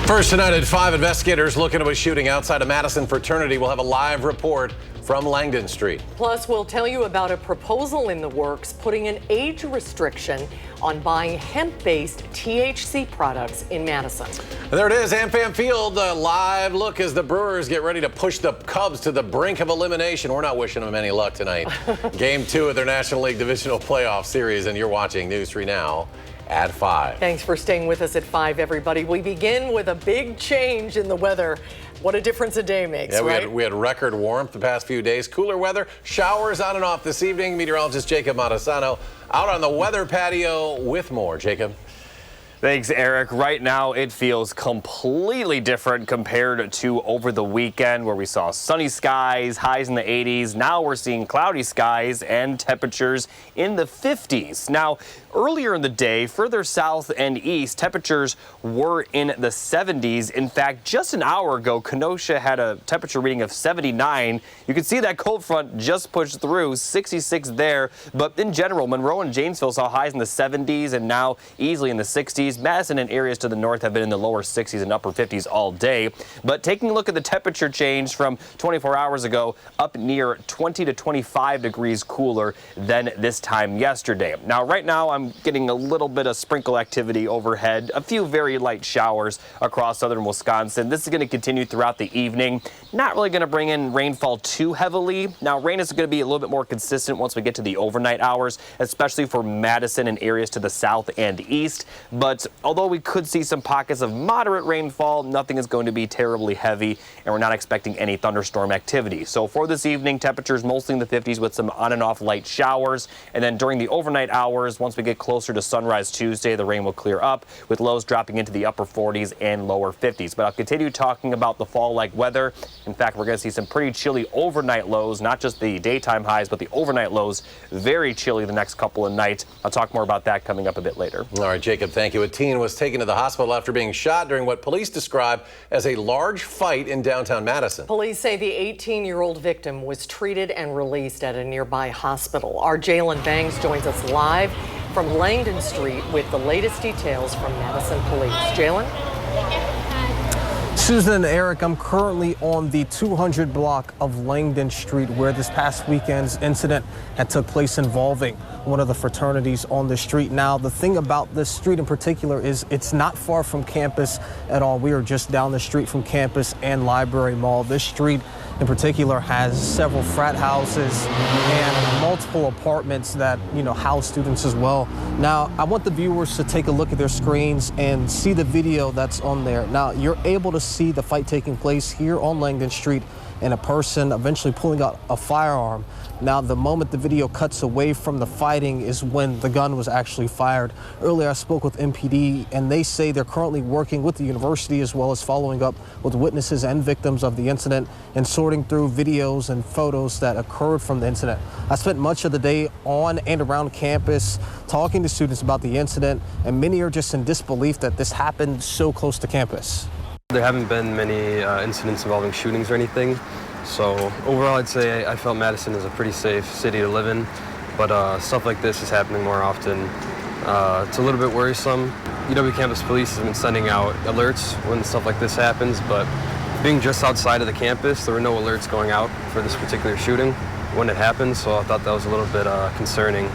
First tonight at 5, investigators look into a shooting outside a Madison fraternity. We'll have a live report from Langdon Street. Plus, we'll tell you about a proposal in the works putting an age restriction on buying hemp-based THC products in Madison. There it is, AmFam Field. A live look as the Brewers get ready to push the Cubs to the brink of elimination. We're not wishing them any luck tonight. Game 2 of their National League Divisional Playoff Series, and you're watching News 3 Now at 5. Thanks for staying with us at 5, everybody. We begin with a big change in the weather. What a difference a day makes, right? We had record warmth the past few days. Cooler weather, showers on and off this evening. Meteorologist Jacob Madison out on the weather patio with more. Jacob. Thanks, Eric. Right now, it feels completely different compared to over the weekend where we saw sunny skies, highs in the 80s. Now we're seeing cloudy skies and temperatures in the 50s. Now, earlier in the day, further south and east, temperatures were in the 70s. In fact, just an hour ago, Kenosha had a temperature reading of 79. You can see that cold front just pushed through, 66 there. But in general, Monroe and Janesville saw highs in the 70s and now easily in the 60s. Madison and areas to the north have been in the lower 60s and upper 50s all day. But taking a look at the temperature change from 24 hours ago, up near 20 to 25 degrees cooler than this time yesterday. Now, right now, I'm getting a little bit of sprinkle activity overhead, a few very light showers across southern Wisconsin. This is going to continue throughout the evening. Not really going to bring in rainfall too heavily. Now, rain is going to be a little bit more consistent once we get to the overnight hours, especially for Madison and areas to the south and east. But although we could see some pockets of moderate rainfall, nothing is going to be terribly heavy, and we're not expecting any thunderstorm activity. So for this evening, temperatures mostly in the 50s with some on and off light showers. And then during the overnight hours, once we get closer to sunrise Tuesday, the rain will clear up with lows dropping into the upper 40s and lower 50s. But I'll continue talking about the fall-like weather. In fact, we're going to see some pretty chilly overnight lows, not just the daytime highs, but the overnight lows. Very chilly the next couple of nights. I'll talk more about that coming up a bit later. All right, Jacob, thank you. A teen was taken to the hospital after being shot during what police describe as a large fight in downtown Madison. Police say the 18-year-old victim was treated and released at a nearby hospital. Our Jalen Banks joins us live from Langdon Street with the latest details from Madison Police. Jalen? Susan and Eric, I'm currently on the 200 block of Langdon Street where this past weekend's incident had took place involving one of the fraternities on the street. Now, the thing about this street in particular is it's not far from campus at all. We are just down the street from campus and Library Mall. This street in particular has several frat houses and multiple apartments that, house students as well. Now, I want the viewers to take a look at their screens and see the video that's on there. Now, you're able to see the fight taking place here on Langdon Street and a person eventually pulling out a firearm. Now, the moment the video cuts away from the fighting is when the gun was actually fired. Earlier, I spoke with MPD, and they say they're currently working with the university as well as following up with witnesses and victims of the incident and sorting through videos and photos that occurred from the incident. I spent much of the day on and around campus talking to students about the incident, and many are just in disbelief that this happened so close to campus. There haven't been many incidents involving shootings or anything, so overall I'd say I felt Madison is a pretty safe city to live in, but stuff like this is happening more often. It's a little bit worrisome. UW Campus Police has been sending out alerts when stuff like this happens, but being just outside of the campus, there were no alerts going out for this particular shooting when it happened, so I thought that was a little bit concerning.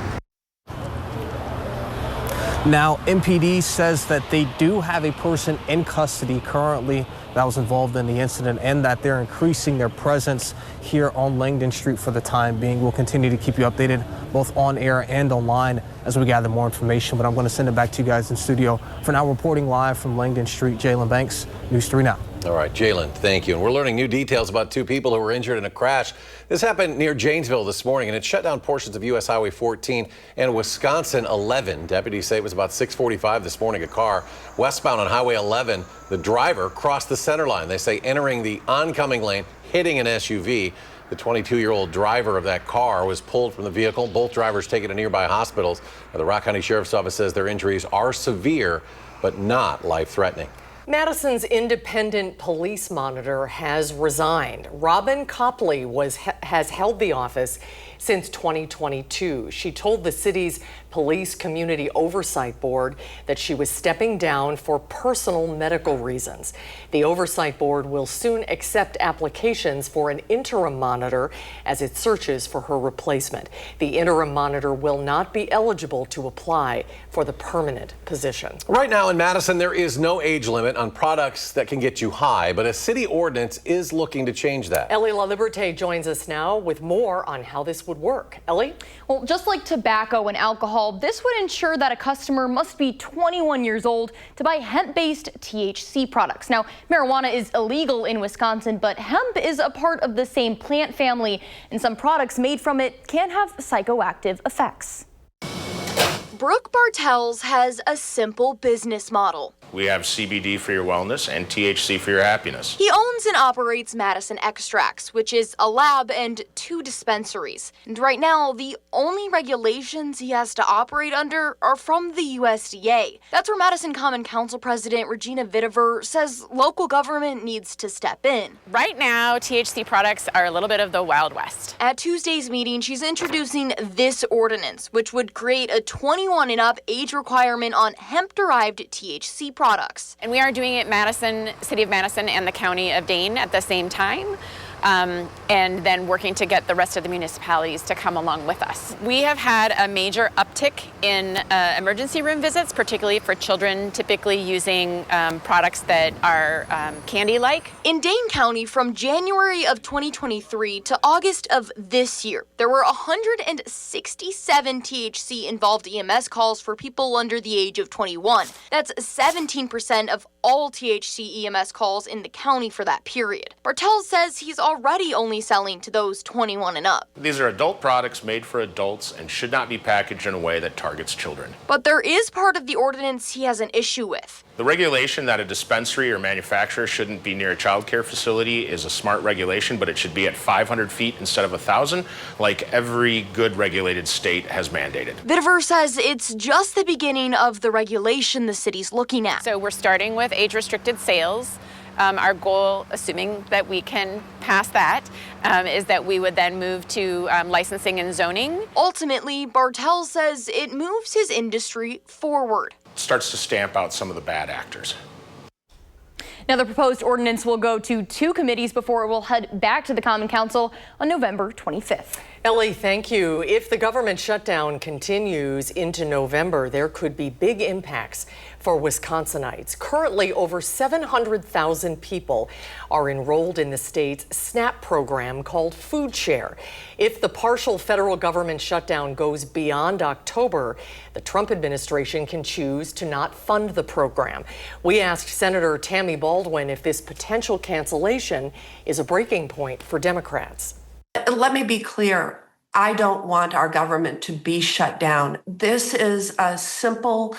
Now, MPD says that they do have a person in custody currently that was involved in the incident and that they're increasing their presence here on Langdon Street for the time being. We'll continue to keep you updated both on air and online as we gather more information, but I'm going to send it back to you guys in studio. For now, reporting live from Langdon Street, Jalen Banks, News 3 Now. All right, Jalen, thank you. And we're learning new details about 2 people who were injured in a crash. This happened near Janesville this morning, and it shut down portions of U.S. Highway 14 and Wisconsin 11. Deputies say it was about 6:45 this morning. A car westbound on Highway 11, the driver crossed the center line. They say entering the oncoming lane, hitting an SUV. The 22-year-old driver of that car was pulled from the vehicle. Both drivers taken to nearby hospitals. Now, the Rock County Sheriff's Office says their injuries are severe, but not life-threatening. Madison's independent police monitor has resigned. Robin Copley has held the office since 2022. She told the city's Police Community Oversight Board that she was stepping down for personal medical reasons. The Oversight Board will soon accept applications for an interim monitor as it searches for her replacement. The interim monitor will not be eligible to apply for the permanent position. Right now in Madison, there is no age limit on products that can get you high, but a city ordinance is looking to change that. Ellie LaLiberte joins us now with more on how this would work. Ellie? Well, just like tobacco and alcohol, this would ensure that a customer must be 21 years old to buy hemp-based THC products. Now, marijuana is illegal in Wisconsin, but hemp is a part of the same plant family, and some products made from it can have psychoactive effects. Brooke Bartels has a simple business model. We have CBD for your wellness and THC for your happiness. He owns and operates Madison Extracts, which is a lab and 2 dispensaries. And right now, the only regulations he has to operate under are from the USDA. That's where Madison Common Council President Regina Vitiver says local government needs to step in. Right now, THC products are a little bit of the Wild West. At Tuesday's meeting, she's introducing this ordinance, which would create a 21 and up age requirement on hemp-derived THC products. And we are doing it Madison, City of Madison and the County of Dane at the same time. And then working to get the rest of the municipalities to come along with us. We have had a major uptick in emergency room visits, particularly for children typically using products that are candy-like. In Dane County, from January of 2023 to August of this year, there were 167 THC-involved EMS calls for people under the age of 21. That's 17% of all THC EMS calls in the county for that period. Bartels says he's already only selling to those 21 and up. These are adult products made for adults and should not be packaged in a way that targets children. But there is part of the ordinance he has an issue with. The regulation that a dispensary or manufacturer shouldn't be near a child care facility is a smart regulation, but it should be at 500 feet instead of 1,000, like every good regulated state has mandated. Vitiver says it's just the beginning of the regulation the city's looking at. So we're starting with age-restricted sales. Our goal, assuming that we can pass that, is that we would then move to licensing and zoning. Ultimately, Bartels says it moves his industry forward. It starts to stamp out some of the bad actors. Now, the proposed ordinance will go to 2 committees before it will head back to the Common Council on November 25th. Ellie, thank you. If the government shutdown continues into November, there could be big impacts for Wisconsinites. Currently, over 700,000 people are enrolled in the state's SNAP program called Food Share. If the partial federal government shutdown goes beyond October, the Trump administration can choose to not fund the program. We asked Senator Tammy Baldwin if this potential cancellation is a breaking point for Democrats. Let me be clear. I don't want our government to be shut down. This is a simple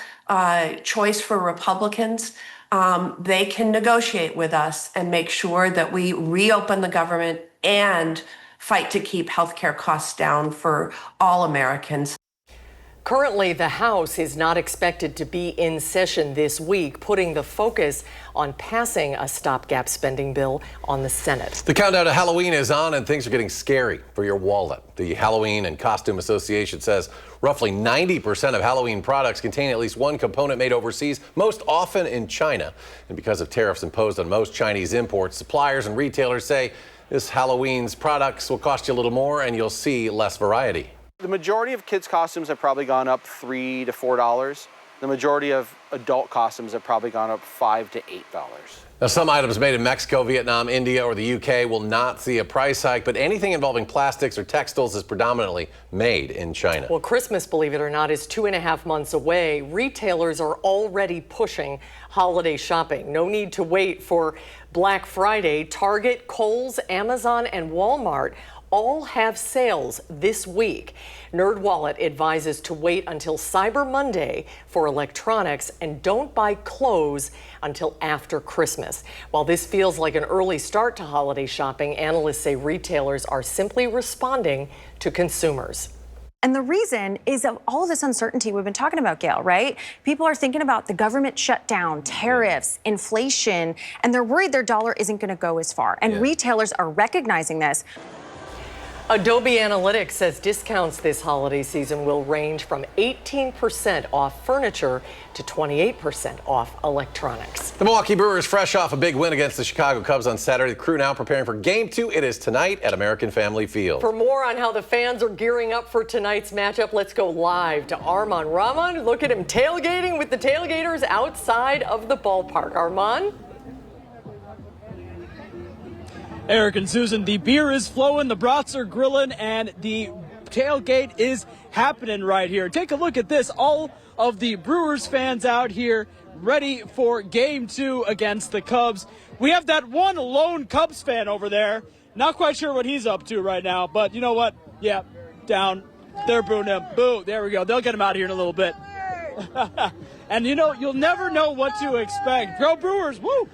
choice for Republicans. They can negotiate with us and make sure that we reopen the government and fight to keep healthcare costs down for all Americans. Currently, the House is not expected to be in session this week, putting the focus on passing a stopgap spending bill on the Senate. The countdown to Halloween is on and things are getting scary for your wallet. The Halloween and Costume Association says roughly 90% of Halloween products contain at least one component made overseas, most often in China. And because of tariffs imposed on most Chinese imports, suppliers and retailers say this Halloween's products will cost you a little more and you'll see less variety. The majority of kids' costumes have probably gone up $3 to $4. The majority of adult costumes have probably gone up $5 to $8. Now, some items made in Mexico, Vietnam, India, or the UK will not see a price hike, but anything involving plastics or textiles is predominantly made in China. Well, Christmas, believe it or not, is 2.5 months away. Retailers are already pushing holiday shopping. No need to wait for Black Friday. Target, Kohl's, Amazon, and Walmart all have sales this week. NerdWallet advises to wait until Cyber Monday for electronics and don't buy clothes until after Christmas. While this feels like an early start to holiday shopping, analysts say retailers are simply responding to consumers. And the reason is of all of this uncertainty we've been talking about, Gail, right? People are thinking about the government shutdown, tariffs, inflation, and they're worried their dollar isn't going to go as far. And retailers are recognizing this. Adobe Analytics says discounts this holiday season will range from 18% off furniture to 28% off electronics. The Milwaukee Brewers fresh off a big win against the Chicago Cubs on Saturday. The crew now preparing for Game 2. It is tonight at American Family Field. For more on how the fans are gearing up for tonight's matchup, let's go live to Armand. Rahman, look at him tailgating with the tailgaters outside of the ballpark. Armand? Eric and Susan, the beer is flowing, the brats are grilling, and the tailgate is happening right here. Take a look at this. All of the Brewers fans out here ready for Game 2 against the Cubs. We have that one lone Cubs fan over there. Not quite sure what he's up to right now, but you know what? Yeah, down. They're booing him. Boo. There we go. They'll get him out of here in a little bit. And you know, you'll never know what to expect. Go Brewers. Woo!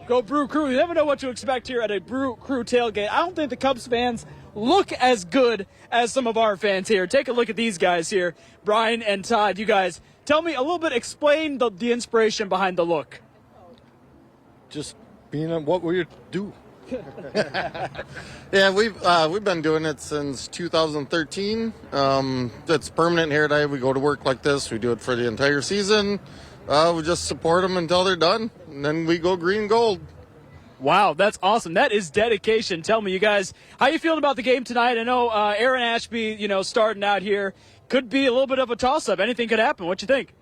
Go Brew Crew. You never know what to expect here at a Brew Crew tailgate. I don't think the Cubs fans look as good as some of our fans here. Take a look at these guys here. Brian and Todd, you guys, tell me a little bit, explain the inspiration behind the look. Just being what we do. Yeah, we've been doing it since 2013. It's permanent here today. We go to work like this. We do it for the entire season. We just support them until they're done, and then we go green and gold. Wow, that's awesome. That is dedication. Tell me, you guys, how you feeling about the game tonight? I know Aaron Ashby, starting out here, could be a little bit of a toss-up. Anything could happen. What you think?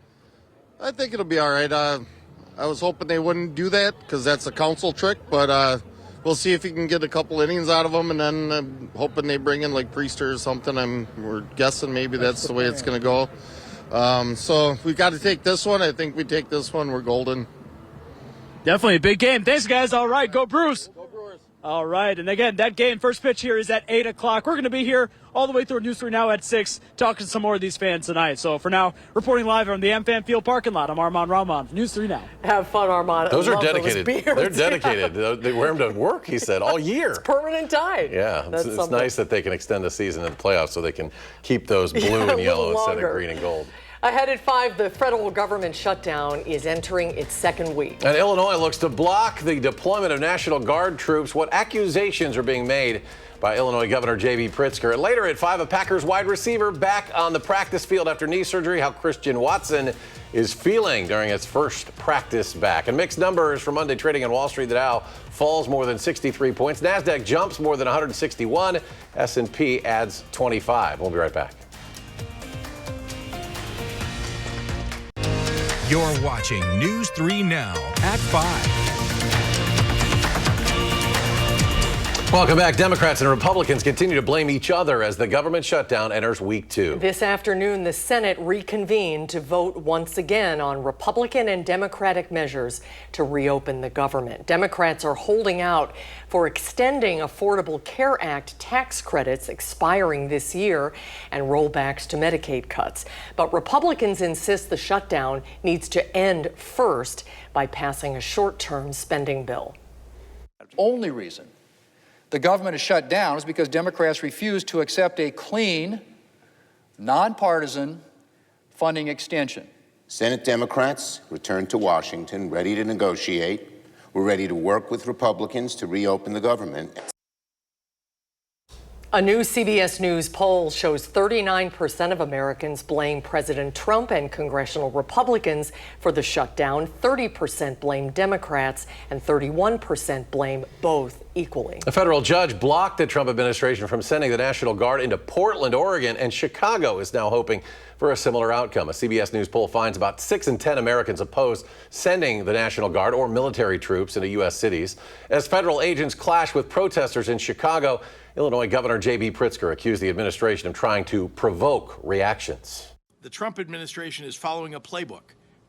I think it'll be all right. I was hoping they wouldn't do that because that's a council trick, but we'll see if he can get a couple innings out of them, and then I'm hoping they bring in like Priester or something. We're guessing maybe that's the way it's going to go. So we got to take this one. I think we take this one. We're golden. Definitely a big game. Thanks, guys. All right, go Bruce. Go Brewers. All right, and again, that game, first pitch here is at 8 o'clock. We're going to be here all the way through News 3 Now at 6, talking to some more of these fans tonight. So for now, reporting live from the AmFam Field parking lot, I'm Armand Rahman, News 3 Now. Have fun, Armand. Those are dedicated. They're dedicated. They wear them to work, he said, all year. It's permanent tie. Yeah, it's nice that they can extend the season and the playoffs so they can keep those blue and yellow instead of green and gold. Ahead at 5, the federal government shutdown is entering its second week. And Illinois looks to block the deployment of National Guard troops. What accusations are being made by Illinois Governor J.B. Pritzker? Later at 5, a Packers wide receiver back on the practice field after knee surgery. How Christian Watson is feeling during his first practice back. And mixed numbers for Monday trading on Wall Street. The Dow falls more than 63 points. NASDAQ jumps more than 161. S&P adds 25. We'll be right back. You're watching News 3 Now at 5. Welcome back. Democrats and Republicans continue to blame each other as the government shutdown enters week 2. This afternoon, the Senate reconvened to vote once again on Republican and Democratic measures to reopen the government. Democrats are holding out for extending Affordable Care Act tax credits expiring this year and rollbacks to Medicaid cuts. But Republicans insist the shutdown needs to end first by passing a short-term spending bill. The only reason the government is shut down is because Democrats refuse to accept a clean, nonpartisan funding extension. Senate Democrats returned to Washington ready to negotiate. We're ready to work with Republicans to reopen the government. A new CBS News poll shows 39% of Americans blame President Trump and congressional Republicans for the shutdown. 30% blame Democrats and 31% blame both equally. A federal judge blocked the Trump administration from sending the National Guard into Portland, Oregon, and Chicago is now hoping for a similar outcome. A CBS News poll finds about 6 in 10 Americans oppose sending the National Guard or military troops into U.S. cities. As federal agents clash with protesters in Chicago, Illinois Governor J.B. Pritzker accused the administration of trying to provoke reactions. The Trump administration is following a playbook.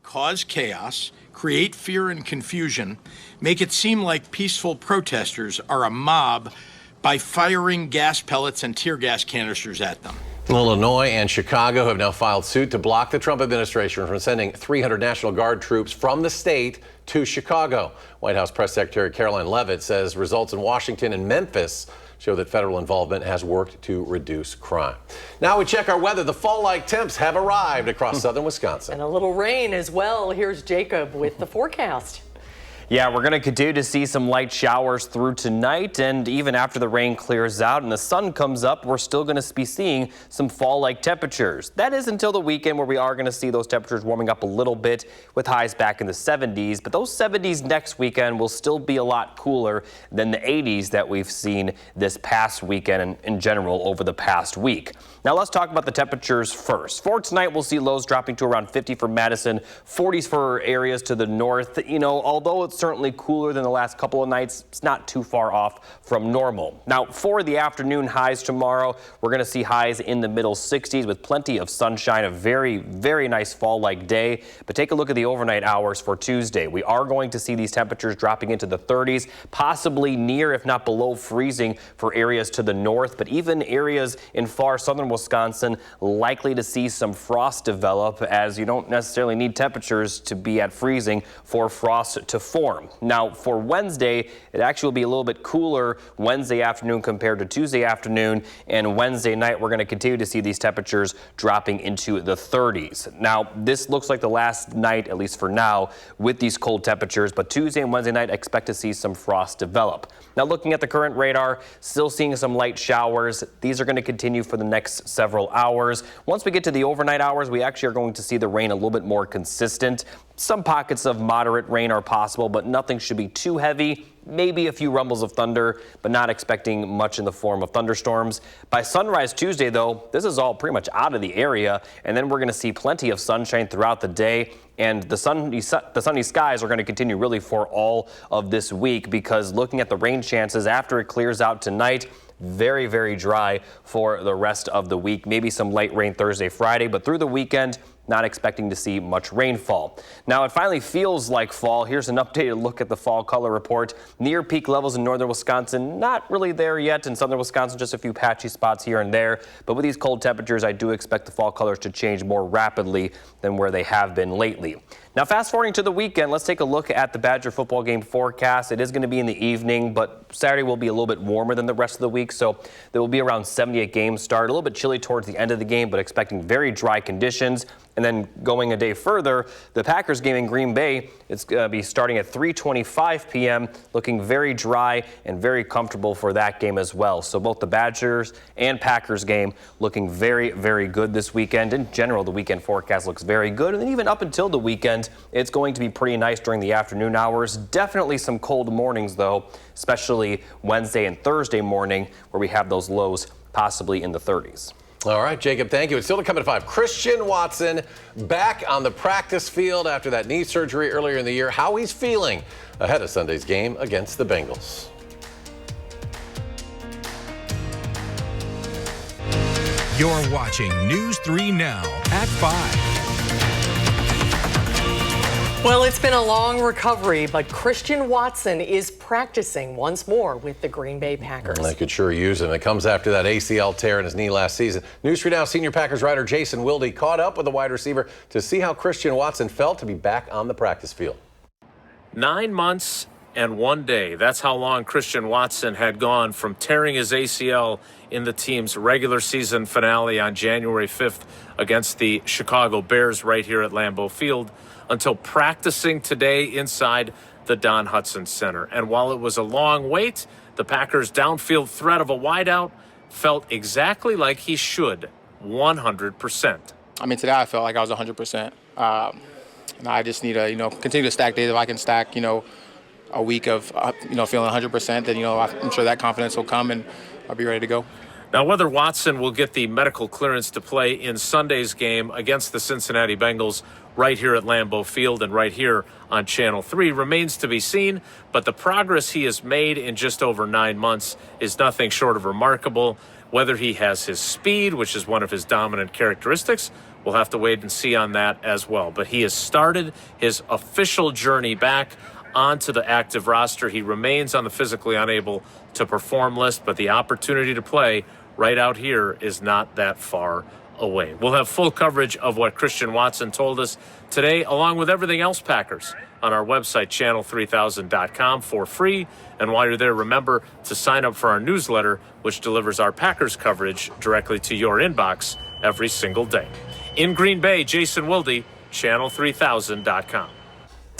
Cause chaos, create fear and confusion, make it seem like peaceful protesters are a mob by firing gas pellets and tear gas canisters at them. Illinois and Chicago have now filed suit to block the Trump administration from sending 300 National Guard troops from the state to Chicago. White House Press Secretary Caroline Leavitt says results in Washington and Memphis show that federal involvement has worked to reduce crime. Now we check our weather. The fall-like temps have arrived across southern Wisconsin. And a little rain as well. Here's Jacob with the forecast. Yeah, we're going to continue to see some light showers through tonight, and even after the rain clears out and the sun comes up, we're still going to be seeing some fall-like temperatures. That is until the weekend, where we are going to see those temperatures warming up a little bit with highs back in the 70s. But those 70s next weekend will still be a lot cooler than the 80s that we've seen this past weekend and in general over the past week. Now let's talk about the temperatures first. For tonight, we'll see lows dropping to around 50 for Madison, 40s for areas to the north. You know, although it's certainly cooler than the last couple of nights, it's not too far off from normal. Now for the afternoon highs tomorrow, we're going to see highs in the middle 60s with plenty of sunshine, a very, very nice fall-like day. But take a look at the overnight hours for Tuesday. We are going to see these temperatures dropping into the 30s, possibly near, if not below freezing for areas to the north, but even areas in far southern Wisconsin likely to see some frost develop, as you don't necessarily need temperatures to be at freezing for frost to form. Now for Wednesday, it actually will be a little bit cooler Wednesday afternoon compared to Tuesday afternoon, and Wednesday night we're going to continue to see these temperatures dropping into the 30s. Now this looks like the last night, at least for now, with these cold temperatures, but Tuesday and Wednesday night expect to see some frost develop. Now looking at the current radar, still seeing some light showers. These are going to continue for the next several hours. Once we get to the overnight hours, we actually are going to see the rain a little bit more consistent. Some pockets of moderate rain are possible, but nothing should be too heavy. Maybe a few rumbles of thunder, but not expecting much in the form of thunderstorms. By sunrise Tuesday, though, this is all pretty much out of the area, and then we're going to see plenty of sunshine throughout the day. And the sunny skies are going to continue really for all of this week, because looking at the rain chances after it clears out tonight, very, very dry for the rest of the week. Maybe some light rain Thursday, Friday, but through the weekend, not expecting to see much rainfall. Now it finally feels like fall. Here's an updated look at the fall color report. Near peak levels in northern Wisconsin, not really there yet. In southern Wisconsin, just a few patchy spots here and there. But with these cold temperatures, I do expect the fall colors to change more rapidly than where they have been lately. Now, fast forwarding to the weekend, let's take a look at the Badger football game forecast. It is going to be in the evening, but Saturday will be a little bit warmer than the rest of the week, so there will be around 78 games start. A little bit chilly towards the end of the game, but expecting very dry conditions. And then going a day further, the Packers game in Green Bay, it's going to be starting at 3:25 p.m., looking very dry and very comfortable for that game as well. So both the Badgers and Packers game looking very, very good this weekend. In general, the weekend forecast looks very good. And then even up until the weekend, it's going to be pretty nice during the afternoon hours. Definitely some cold mornings, though, especially Wednesday and Thursday morning, where we have those lows possibly in the 30s. All right, Jacob, thank you. It's still to come at 5. Christian Watson back on the practice field after that knee surgery earlier in the year. How he's feeling ahead of Sunday's game against the Bengals. You're watching News 3 Now at 5. Well, it's been a long recovery, but Christian Watson is practicing once more with the Green Bay Packers. They could sure use him. It comes after that ACL tear in his knee last season. News 3 Now senior Packers writer Jason Wilde caught up with the wide receiver to see how Christian Watson felt to be back on the practice field. 9 months and 1 day. That's how long Christian Watson had gone from tearing his ACL in the team's regular season finale on January 5th against the Chicago Bears right here at Lambeau Field until practicing today inside the Don Hutson Center. And while it was a long wait, the Packers' downfield threat of a wideout felt exactly like he should, 100%. I mean, today I felt like I was 100%. And I just need to, continue to stack days. If I can stack, a week of, feeling 100%, then, I'm sure that confidence will come and I'll be ready to go. Now, whether Watson will get the medical clearance to play in Sunday's game against the Cincinnati Bengals right here at Lambeau Field and right here on Channel 3 remains to be seen, but the progress he has made in just over 9 months is nothing short of remarkable. Whether he has his speed, which is one of his dominant characteristics, we'll have to wait and see on that as well. But he has started his official journey back onto the active roster. He remains on the physically unable to perform list, but the opportunity to play right out here is not that far away. We'll have full coverage of what Christian Watson told us today, along with everything else Packers, on our website, channel3000.com, for free. And while you're there, remember to sign up for our newsletter, which delivers our Packers coverage directly to your inbox every single day. In Green Bay, Jason Wilde, channel3000.com.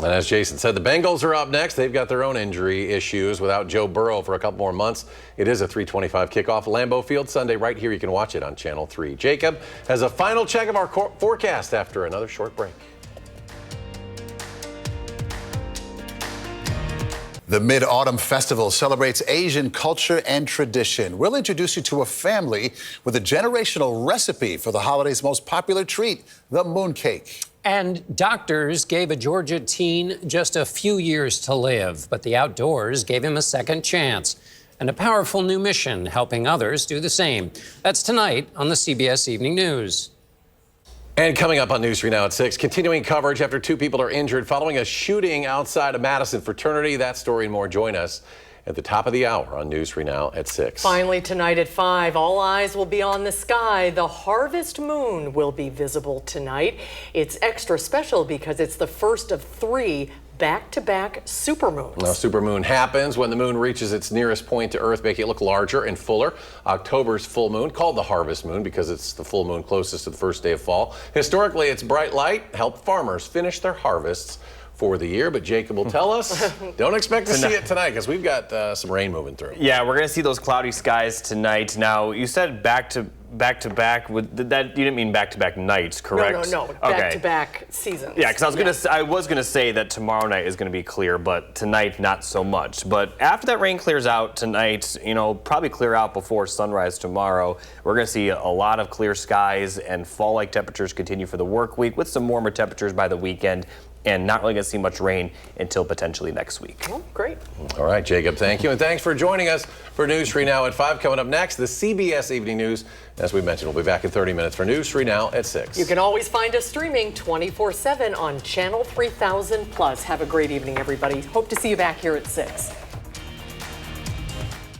And as Jason said, the Bengals are up next. They've got their own injury issues without Joe Burrow for a couple more months. It is a 3:25 kickoff, Lambeau Field Sunday right here. You can watch it on Channel 3. Jacob has a final check of our forecast after another short break. The Mid-Autumn Festival celebrates Asian culture and tradition. We'll introduce you to a family with a generational recipe for the holiday's most popular treat, the mooncake. And doctors gave a Georgia teen just a few years to live, but the outdoors gave him a second chance and a powerful new mission helping others do the same. That's tonight on the CBS Evening News. And coming up on News 3 Now at 6, continuing coverage after 2 people are injured following a shooting outside a Madison fraternity. That story and more. Join us at the top of the hour on News 3 Now at 6. Finally tonight at 5, all eyes will be on the sky. The harvest moon will be visible tonight. It's extra special because it's the first of 3 back-to-back supermoons. Now, supermoon happens when the moon reaches its nearest point to Earth, making it look larger and fuller. October's full moon, called the harvest moon because it's the full moon closest to the first day of fall. Historically, its bright light helped farmers finish their harvests for the year, but Jacob will tell us, don't expect to see it tonight because we've got some rain moving through. Yeah, we're going to see those cloudy skies tonight. Now, you said back to back. With that, you didn't mean back-to-back nights, correct? No. Back-to-back seasons. Yeah, because I was gonna say that tomorrow night is gonna be clear, but tonight not so much. But after that rain clears out tonight, probably clear out before sunrise tomorrow, we're gonna see a lot of clear skies and fall-like temperatures continue for the work week with some warmer temperatures by the weekend. And not really going to see much rain until potentially next week. Oh, great. All right, Jacob, thank you. And thanks for joining us for News 3 Now at 5. Coming up next, the CBS Evening News. As we mentioned, we'll be back in 30 minutes for News 3 Now at 6. You can always find us streaming 24/7 on Channel 3000+. Have a great evening, everybody. Hope to see you back here at 6.